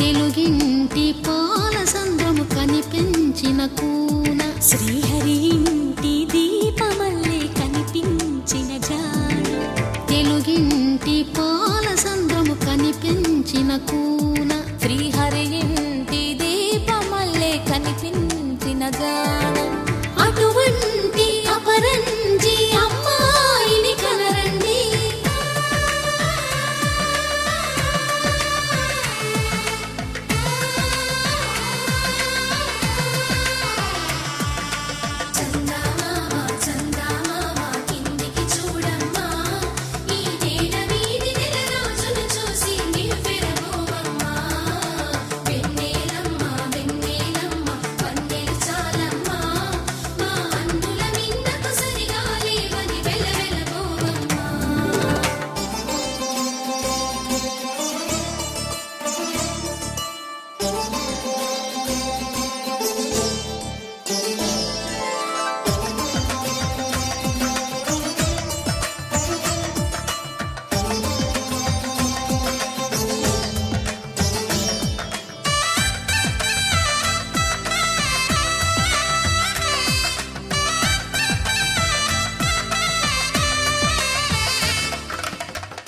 తెలుగింటి పాల సంద్రము కనిపించిన కూన శ్రీహరి ఇంటి దీపమల్లే కనిపించిన జాడ తెలుగింటి పాల సంద్రము కనిపించిన కూన శ్రీహరి ఇంటి దీపమల్లే కనిపించిన జాడ అటువంటి అపరంజి అమ్మాయిని కనరండి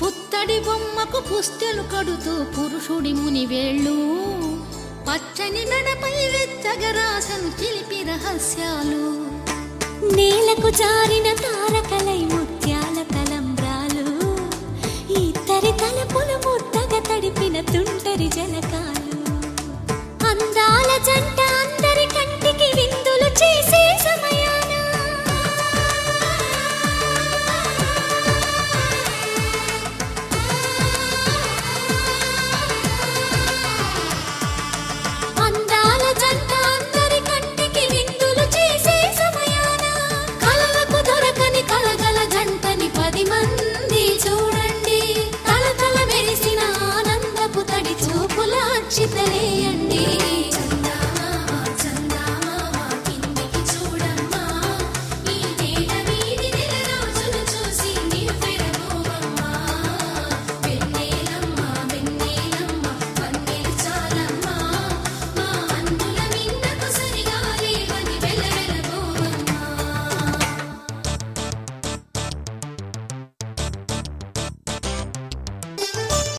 పుత్తడి బొమ్మకు పుస్తెలు కడుతూ పురుషుడి ముని వేళ్ళు పచ్చని మెడపై వెచ్చగరాసను చిలిపి రహస్యాలు నేలకు జారిన తారకలై